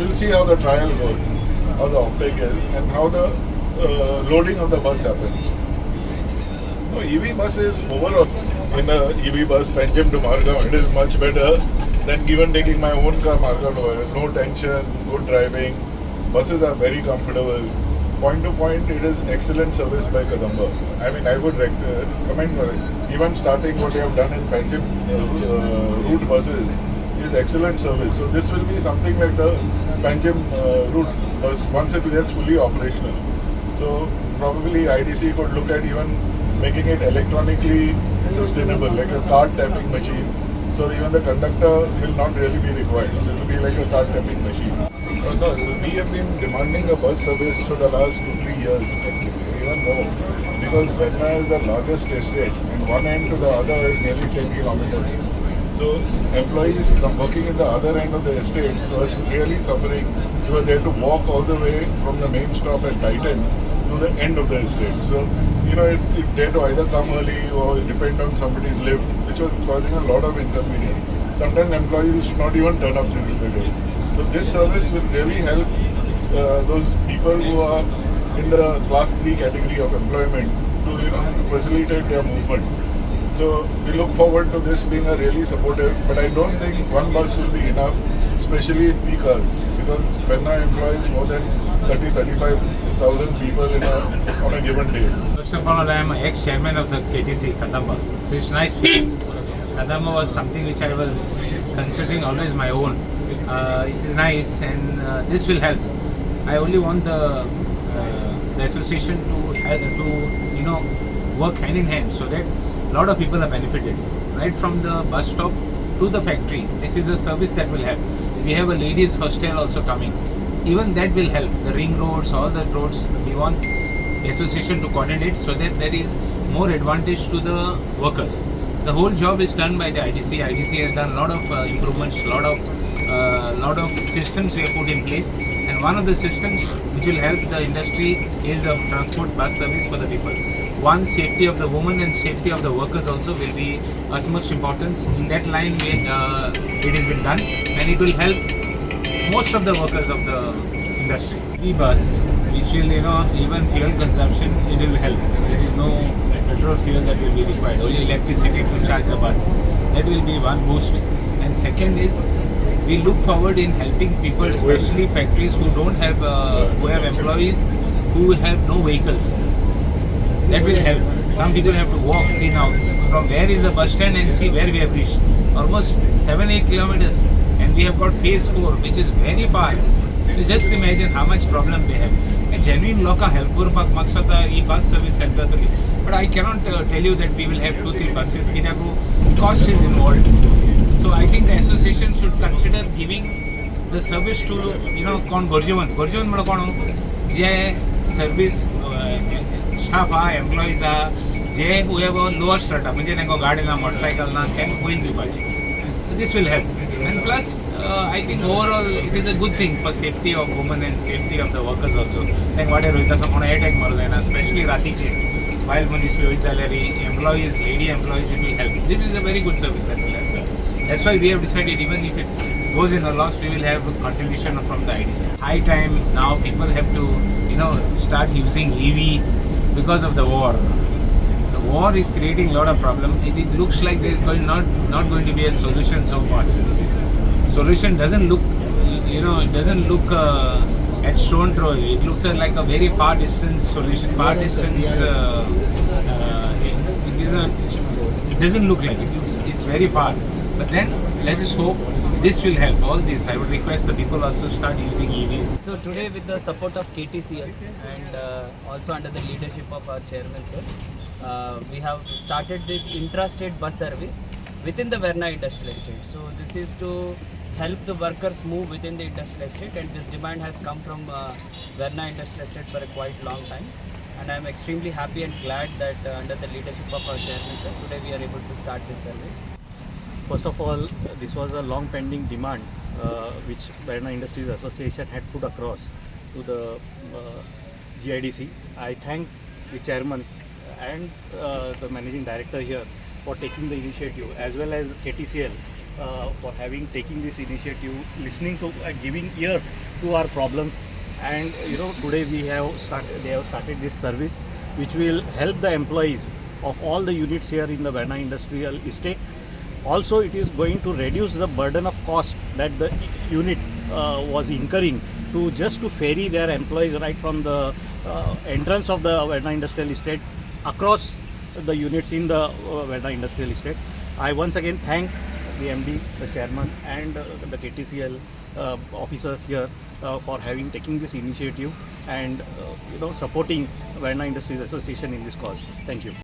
we'll see how the trial goes, how the uptake is, and how the loading of the bus happens. No, EV bus is overall. In a EV bus, Panjim to Margao, it is much better than even taking my own car Margao to no tension, good driving. Buses are very comfortable. Point to point, it is excellent service by Kadamba. I mean, I would recommend even starting what they have done in Panjim route buses is excellent service. So this will be something like the Panjim route bus once it gets fully operational. So probably IDC could look at even making it electronically sustainable, like a card tapping machine. So even the conductor will not really be required. So it will be like a card tapping machine. No, we have been demanding a bus service for the last 2-3 years, actually, even more. Because Verna is the largest estate, and one end to the other is nearly 10 kilometers. So employees working in the other end of the estate was really suffering. They were there to walk all the way from the main stop at Titan to the end of the estate. So, they had to either come early or depend on somebody's lift, which was causing a lot of inconvenience. Sometimes employees used to not even turn up during the day. So this service will really help those people who are in the class 3 category of employment to facilitate their movement. So we look forward to this being a really supportive, but I don't think one bus will be enough, especially in peak hours, because Verna employs more than 30-35,000 people on a given day. First of all, I am ex-chairman of the KTC, Kadamba. So it's nice feeling. Kadamba was something which I was considering always my own. It is nice, and this will help. I only want the association to work hand in hand, so that a lot of people are benefited. Right from the bus stop to the factory, this is a service that will help. We have a ladies hostel also coming. Even that will help. The ring roads, all the roads, we want association to coordinate so that there is more advantage to the workers. The whole job is done by the IDC. IDC has done a lot of improvements, lot of systems we have put in place. And one of the systems which will help the industry is the transport bus service for the people. One, safety of the women and safety of the workers also will be utmost importance. In that line, it has been done, and it will help most of the workers of the industry. E-bus, which will, even fuel consumption, it will help. There is no petrol fuel that will be required, only electricity to charge the bus. That will be one boost. And second is, we look forward in helping people, especially factories who don't have, who have employees who have no vehicles. That will help. Some people have to walk, see now, from where is the bus stand and see where we have reached. Almost 7-8 kilometers. And we have got phase 4, which is very far. You just imagine how much problem they have. A genuine loka helpur maksata e-bus service helper. But I cannot tell you that we will have 2-3 buses. Cost is involved. So I think the association should consider giving the service to, kon Gorjevan. Gorjevan mala kon je service staff employees je who have a lower strata, म्हणजे त्यांना गाडी ना motorcycle ना त्यांना होईल दिवपाची. This will help. And plus, I think overall it is a good thing for safety of women and safety of the workers also. Like whatever it doesn't want to attack मर जाए ना, especially रातीचे. While Manish पे salary, employees, lady employees, it will help. This is a very good service that will help. That's why we have decided even if it goes in a loss, we will have a contribution from the IDC. High time now people have to, start using EV because of the war. The war is creating a lot of problems. It looks like there is not going to be a solution so far. Solution doesn't look, it doesn't look at stone throw. It looks like a very far distance solution. Far distance. It doesn't look like it. It's very far. But then let us hope this will help. All this, I would request the people also start using EVs. So today, with the support of KTCL and also under the leadership of our chairman sir, we have started this intra-state bus service within the Verna industrial estate. So this is to help the workers move within the industrial estate, and this demand has come from Verna industrial estate for a quite long time. And I am extremely happy and glad that under the leadership of our chairman sir, today we are able to start this service. First of all, this was a long pending demand which Verna Industries Association had put across to the GIDC. I thank the chairman and the managing director here for taking the initiative, as well as KTCL for having taking this initiative, listening to, giving ear to our problems. And today they have started this service, which will help the employees of all the units here in the Verna Industrial Estate. Also, it is going to reduce the burden of cost that the unit was incurring to ferry their employees right from the entrance of the Verna Industrial Estate across the units in the Verna Industrial Estate. I once again thank the MD, the chairman, and the KTCL officers here for taking this initiative and supporting Verna Industries Association in this cause. Thank you.